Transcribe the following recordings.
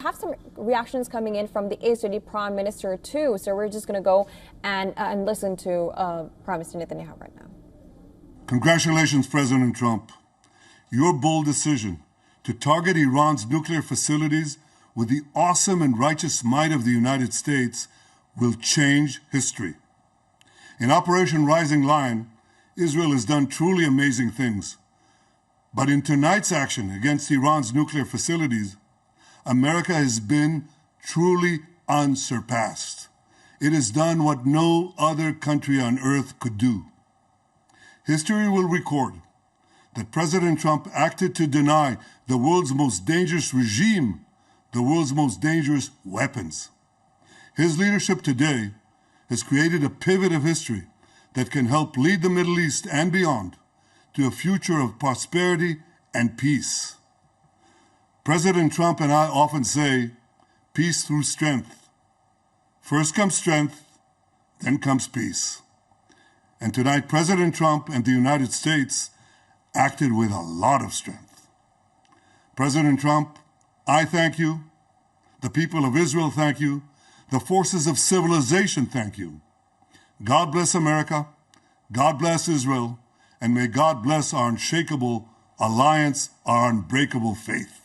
have some reactions coming in from the Israeli Prime Minister too. So we're just going to go and listen to Prime Minister Netanyahu right now. Congratulations, President Trump. Your bold decision to target Iran's nuclear facilities with the awesome and righteous might of the United States will change history. In Operation Rising Lion, Israel has done truly amazing things. But in tonight's action against Iran's nuclear facilities, America has been truly unsurpassed. It has done what no other country on earth could do. History will record that President Trump acted to deny the world's most dangerous regime the world's most dangerous weapons. His leadership today has created a pivot of history that can help lead the Middle East and beyond to a future of prosperity and peace. President Trump and I often say, peace through strength. First comes strength, then comes peace. And tonight, President Trump and the United States acted with a lot of strength. President Trump, I thank you. The people of Israel thank you. The forces of civilization thank you. God bless America. God bless Israel. And may God bless our unshakable alliance, our unbreakable faith.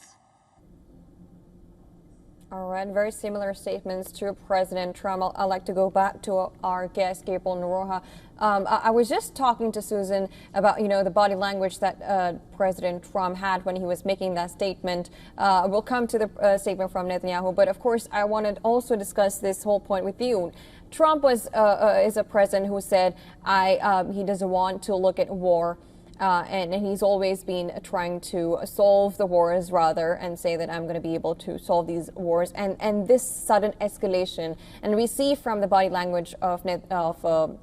All right, very similar statements to President Trump. I'd like to go back to our guest, Gabriel Naroja. I was just talking to Susan about, the body language that President Trump had when he was making that statement. We'll come to the statement from Netanyahu, but of course, I wanted also to discuss this whole point with you. Trump is a president who said he doesn't want to look at war. And he's always been trying to solve the wars rather and say that I'm going to be able to solve these wars. And this sudden escalation, and we see from the body language of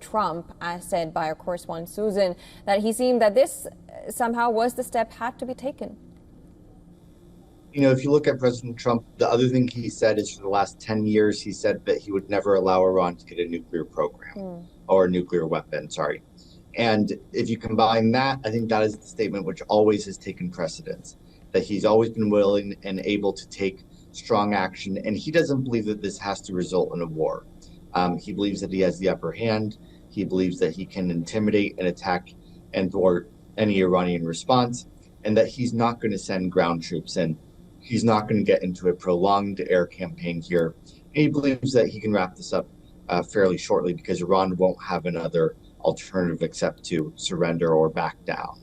Trump, as said by our correspondent Susan, that he seemed that this somehow was the step had to be taken. If you look at President Trump, the other thing he said is for the last 10 years, he said that he would never allow Iran to get a nuclear program or a nuclear weapon, sorry. And if you combine that, I think that is the statement which always has taken precedence, that he's always been willing and able to take strong action. And he doesn't believe that this has to result in a war. He believes that he has the upper hand. He believes that he can intimidate and attack and thwart any Iranian response, and that he's not going to send ground troops in. He's not going to get into a prolonged air campaign here. And he believes that he can wrap this up fairly shortly because Iran won't have another alternative except to surrender or back down.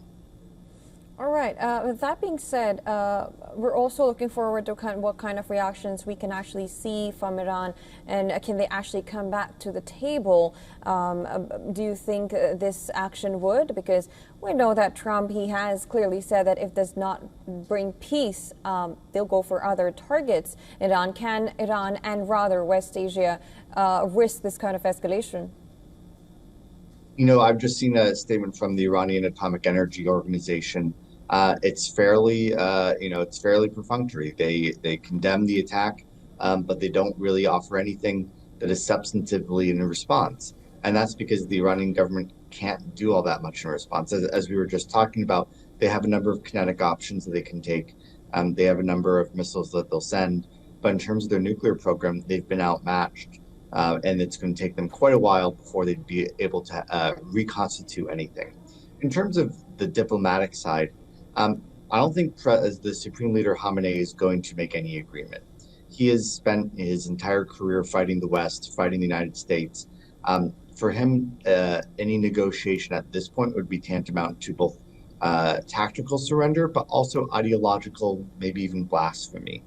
All right. With that being said, we're also looking forward to what kind of reactions we can actually see from Iran, and can they actually come back to the table? Do you think this action would? Because we know that Trump, he has clearly said that if does not bring peace, they'll go for other targets. Can Iran and rather West Asia risk this kind of escalation? I've just seen a statement from the Iranian Atomic Energy Organization. It's fairly perfunctory. They condemn the attack, but they don't really offer anything that is substantively in response. And that's because the Iranian government can't do all that much in response. As we were just talking about, they have a number of kinetic options that they can take. They have a number of missiles that they'll send. But in terms of their nuclear program, they've been outmatched. And it's going to take them quite a while before they'd be able to reconstitute anything. In terms of the diplomatic side, I don't think the Supreme Leader Khamenei is going to make any agreement. He has spent his entire career fighting the West, fighting the United States. For him, any negotiation at this point would be tantamount to both tactical surrender, but also ideological, maybe even blasphemy,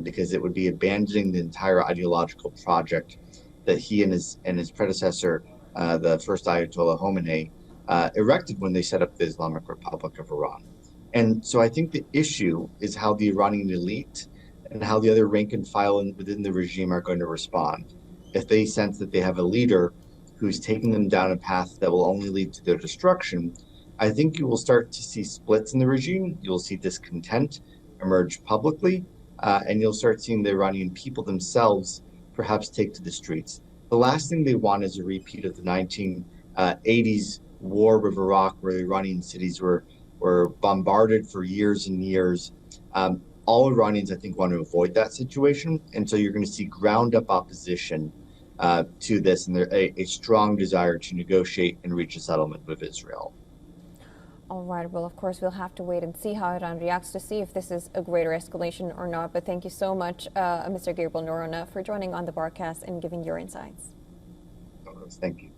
because it would be abandoning the entire ideological project that he and his predecessor, the first Ayatollah Khamenei, erected when they set up the Islamic Republic of Iran. And so I think the issue is how the Iranian elite and how the other rank and file within the regime are going to respond. If they sense that they have a leader who's taking them down a path that will only lead to their destruction, I think you will start to see splits in the regime. You'll see discontent emerge publicly, and you'll start seeing the Iranian people themselves perhaps take to the streets. The last thing they want is a repeat of the 1980s war with Iraq, where the Iranian cities were bombarded for years and years. all Iranians, I think, want to avoid that situation. And so you're going to see ground up opposition to this, and a strong desire to negotiate and reach a settlement with Israel. All right. Well, of course, we'll have to wait and see how Iran reacts to see if this is a greater escalation or not. But thank you so much, Mr. Gabriel Noronha, for joining on the broadcast and giving your insights. Thank you.